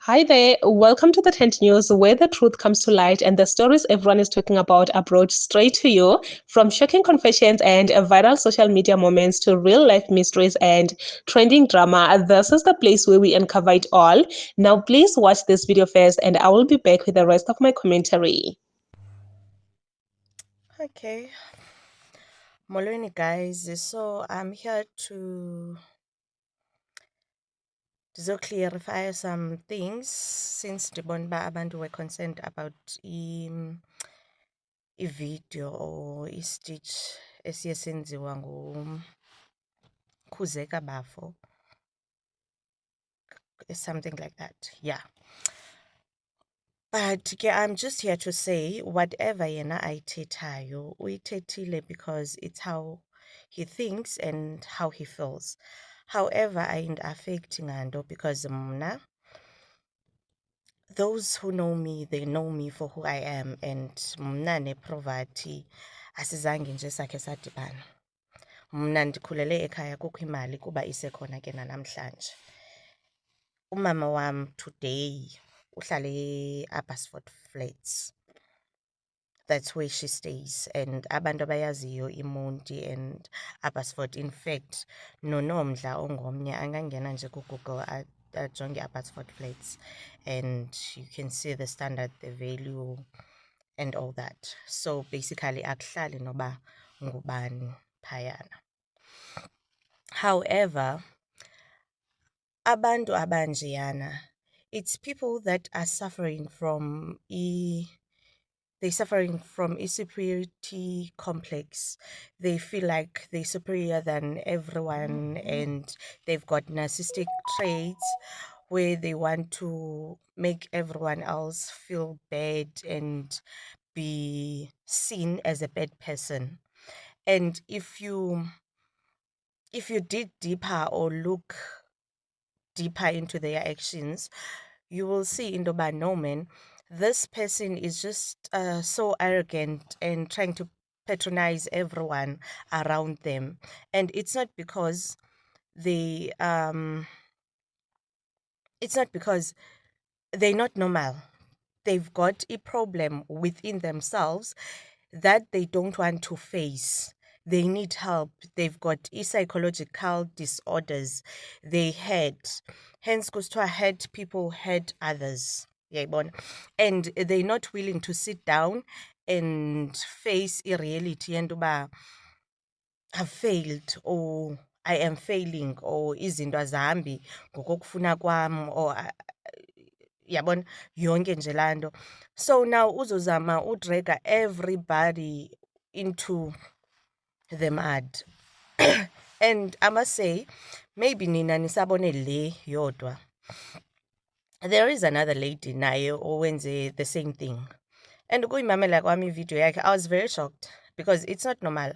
Hi there, welcome to the Tent News, where the truth comes to light and the stories everyone is talking about are brought straight to you. From shocking confessions and viral social media moments to real life mysteries and trending drama, this is the place where we uncover it all. Now, please watch this video first, and I will be back with the rest of my commentary. Okay, Molweni guys. So I'm here to clarify some things since ndibona uba abantu were concerned about i-video or i-stitch esiye senziwa nguKhuzeka Bafo, something like that. Yeah. But I'm just here to say whatever yena ayithethayo uyithethile because it's how he thinks and how he feels. However, ayindiafekthi nganto because mna, those who know me, they know me for who I am, and mna neProvathi asizange nje sakhe sadibana. Mna ndikhulele ekhaya kukho imali kuba isekhona ke nanamhlanje. Umama wam today uhlala eAbbotsford Flats. That's where she stays. And abantu abayaziyo iMonti and Abbotsford. In fact, noNomdla ongomnye angangena nje kuGoogle ajonge Abbotsford Flats, and you can see the standard, the value, and all that. So basically, akuhlali noba ngubani phayana. However, abantu abanjeyana, it's people that are suffering from they're suffering from a superiority complex. They feel like they're superior than everyone, and they've got narcissistic traits where they want to make everyone else feel bad and be seen as a bad person. And if you dig deeper or look deeper into their actions, you will see in the no man, this person is just so arrogant and trying to patronize everyone around them. And it's not because they it's not because they're not normal. They've got a problem within themselves that they don't want to face. They need help. They've got psychological disorders. They hurt. Hence, kusithiwa hurt people hurt others. Yayibona? And they're not willing to sit down and face a reality and uba I've failed, or I am failing, or izinto azihambi ngokokufuna kwam, or yabona yonke nje laa nto. So now uzozama udraga everybody into the mud. And I must say, maybe nina nisabone le yodwa. There is another lady naye owenze the same thing. And ukuyimamela kwami video yakhe, I was very shocked because it's not normal.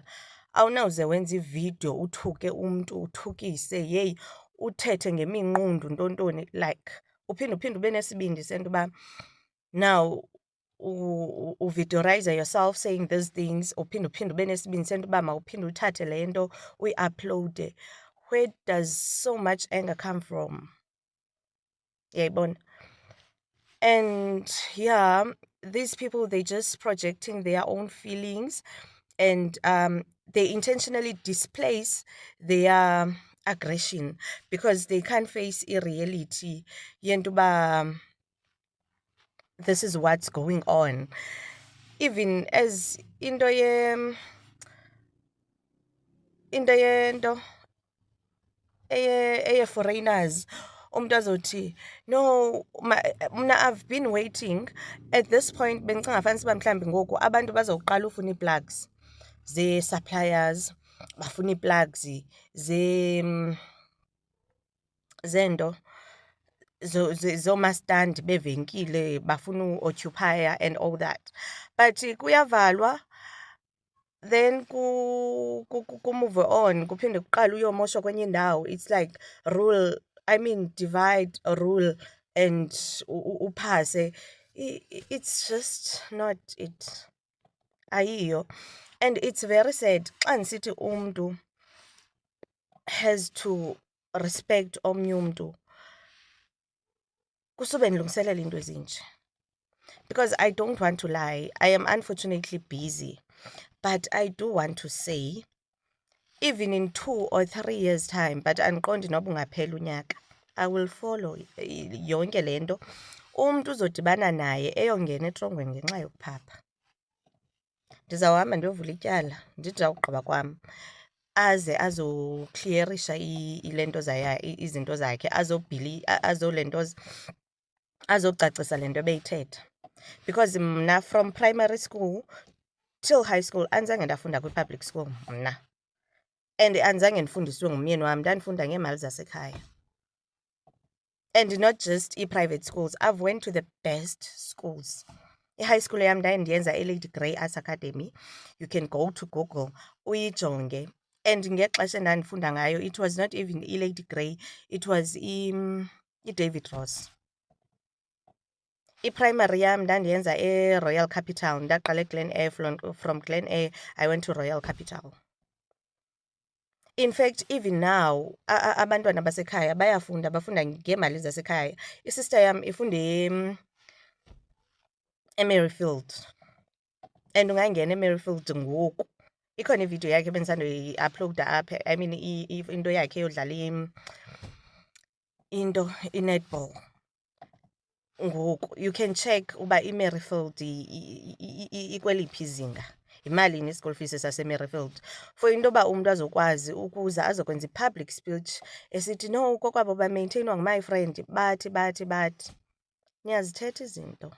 Awunawuze wenze ivideo uthuke umntu uthukise, yeyi uthethe ngeminqundu ntontoni, like uphinde ube nesibindi sento uba now uvideorize yourself saying these things, uphinde ube nesibindi sento uba mawuphinde uthathe le nto uyi-uploade. Where does so much anger come from? Yayibona? And yeah, these people, they just projecting their own feelings, and they intentionally displace their aggression because they can't face a reality. Yentuba, this is what's going on. Even as into foreigners, umntu azothi no mna I've been waiting at this point. Bendicinga fanisa uba mhlawumbi ngoku abantu bazoqala ufuna ii-plugs zee-suppliers, bafuna ii-plugs zeento zoomastandi bevenkile, bafuna uoccupya and all that. But kuyavalwa, then move on, kuphinde kuqala uyomoshwa kwenye indawo. It's like divide, rule, and uphase. It's just not it. Ayiyo. And it's very sad xa ndisithi umntu has to respect omnye umntu. kusube ndilungiselela into ezinje. Because I don't want to lie, I am unfortunately busy, but I do want to say, even in 2 or 3 years time, but andiqondi noba ungaphela unyaka, I will follow yonke le nto. Umntu uzodibana naye eyongena etrongweni ngenxa yokuphapha. Ndizawuhamba ndiyovula ityala, ndithi ndawugqiba kwam aze azokliyerisha izinto zakhe, azocacisa le nto ebeyithetha. Because mna from primary school till high school andizange ndafunda kwi-public school mna, and andizange ndifundiswe ngumyeni wam, ndandifunda ngeemali zasekhaya. And not just i-private schools, I've went to the best schools. I-high school yam ndandiyenza eLady Grey Arts Academy. You can go to Google uyijonge. And ngexesha endandifunda ngayo, it was not even iLady Grey, it was i-David Ross. I-primary yam ndandiyenza eRoyal Capital, ndaqala eGlen Eyre, from Glen Eyre I went to Royal Capital. In fact, even now, abantwana basekhaya bayafunda, bafunda ngeemali zasekhaya. Isister yam ifunde eMaryfield, and ungangena eMaryfield ngoku. Ikhona ividiyo yakhe bendisandoyi-uploada apha, I mean into yakhe yodlala i-netball ngoku. You can check uba iMaryfield ikweliphi izinga, yimalini i-school fees saseMaryfield. For into yoba umntu azokwazi ukuza azokwenza i-public speech esithi no kokwabo bamaintainwa ngumy friend, bathi. Niyazithetha izinto.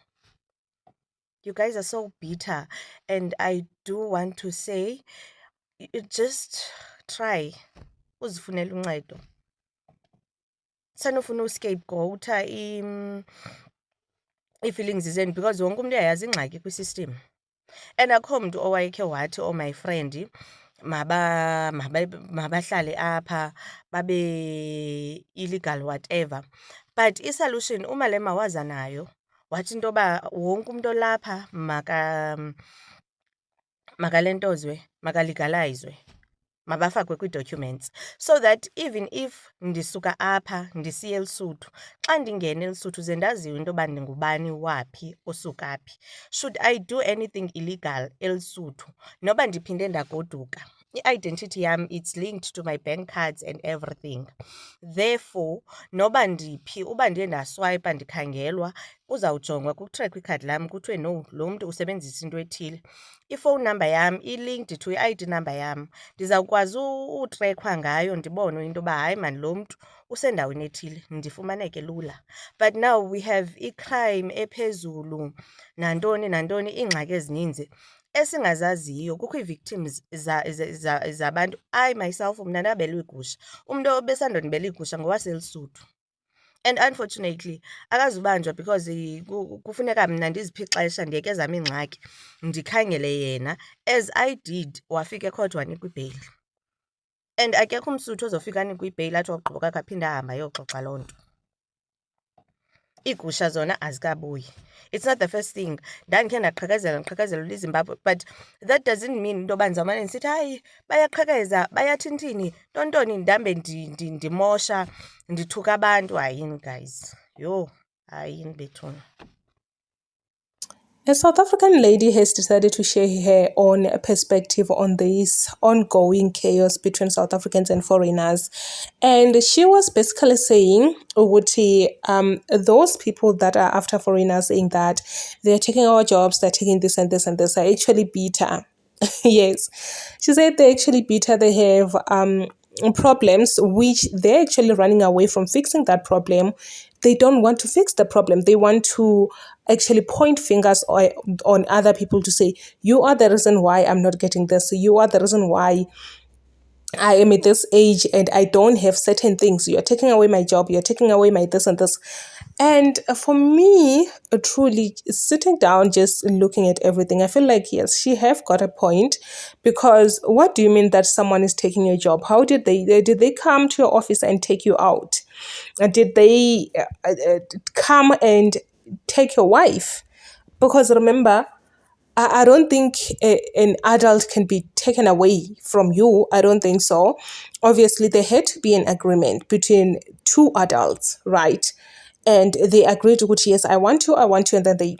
You guys are so bitter, and I do want to say, just try uzifunela uncedo. Sanofuna uscapegoata ii-feelings zenu, because wonke umntu uyayazi ingxaki kwisystem. And akho mntu owayekhe wathi, oh my friend, mabahlale apha babe illegal whatever. But isolution uMalema waza nayo, wathi into yoba wonke umntu olapha makalentozwe, makalegalizwe, mabafakwe kwii-documents, so that even if ndisuka apha ndisiya eLesotho, xa ndingena eLesotho ze ndaziwe into yoba ndingubani, waphi, osuka phi. Should I do anything illegal eLesotho, noba ndiphinde ndagoduka, i-identity yam, it's linked to my bank cards and everything. Therefore, noba ndiphi, uba ndiye ndaswipa ndikhangelwa, uzawujongwa kutrackwe ikhadi lam kuthiwe no, lo mntu usebenzisa into ethile. Ifowuni number yam i-linked to i-ID number yam, ndizawukwazi utrekhwa ngayo, ndibonwe into yoba hayi mani lo mntu usendaweni ethile, ndifumaneke lula. But now we have i-crime ephezulu, nantoni, iingxaki ezininzi esingazaziyo. Kukho ii-victims zabantu. I myself mna ndabelwa igusha, umntu obesandondibela igusha ngowaseLesotho. And unfortunately akazubanjwa because kufuneka mna ndiziphe ixesha ndiyeke ezam iingxaki ndikhangele yena, as I did. Wafika ecourt wanikwa ibheyili, and akekho umSotho ozofika anikwe ibheyili athi wagqiba kwakhe aphinde ahambe ayoxoxa loo nto. Iigusha zona azikabuyi. It's not the first thing. Ndandikhe ndaqhekezelwa eZimbabwe, but that doesn't mean into yoba ndizawumane ndisithi hayi bayaqhekeza, bayathini, tontoni, ndambe ndimosha, ndithuka abantu. Hayini guys, yho, hayini bethuna. A South African lady has decided to share her own perspective on this ongoing chaos between South Africans and foreigners. And she was basically saying, those people that are after foreigners, saying that they're taking our jobs, they're taking this and this and this, are actually bitter. Yes. She said they actually bitter, they have problems which they're actually running away from fixing that problem. They don't want to fix the problem. They want to actually point fingers on other people to say, you are the reason why I'm not getting this. You are the reason why I am at this age and I don't have certain things. You're taking away my job. You're taking away my this and this. And for me, truly sitting down, just looking at everything, I feel like, yes, she have got a point, because what do you mean that someone is taking your job? How did they come to your office and take you out? Did they come and take your wife? Because remember, I don't think an adult can be taken away from you. I don't think so. Obviously, there had to be an agreement between two adults, right? and they agreed with, yes, I want you, and then they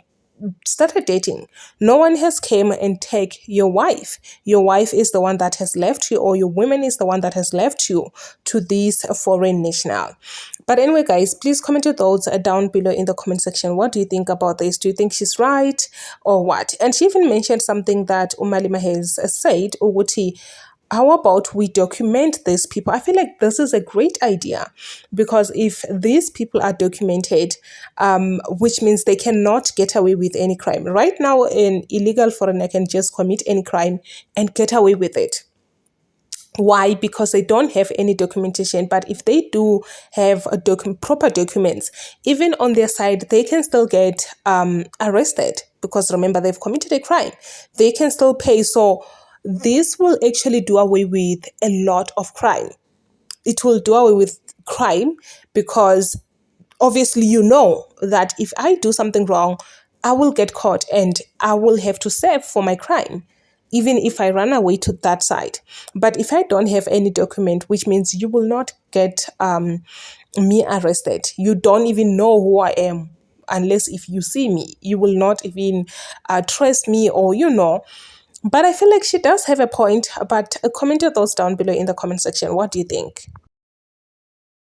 started dating. No one has came and take your wife. Your wife is the one that has left you, or your woman is the one that has left you to this foreign national. But anyway, guys, please comment your thoughts down below in the comment section. What do you think about this? Do you think she's right or what? And she even mentioned something that Umalima has said, Uguti, how about we document these people? I feel like this is a great idea, because if these people are documented, which means they cannot get away with any crime. Right now, an illegal foreigner can just commit any crime and get away with it. Why? Because they don't have any documentation. But if they do have proper documents, even on their side, they can still get arrested, because remember, they've committed a crime. They can still pay. So this will actually do away with a lot of crime. It will do away with crime, because obviously you know that if I do something wrong, I will get caught and I will have to serve for my crime, even if I run away to that side. But if I don't have any document, which means you will not get me arrested. You don't even know who I am. Unless if you see me, you will not even trust me, or but I feel like she does have a point. But comment your thoughts down below in the comment section. What do you think?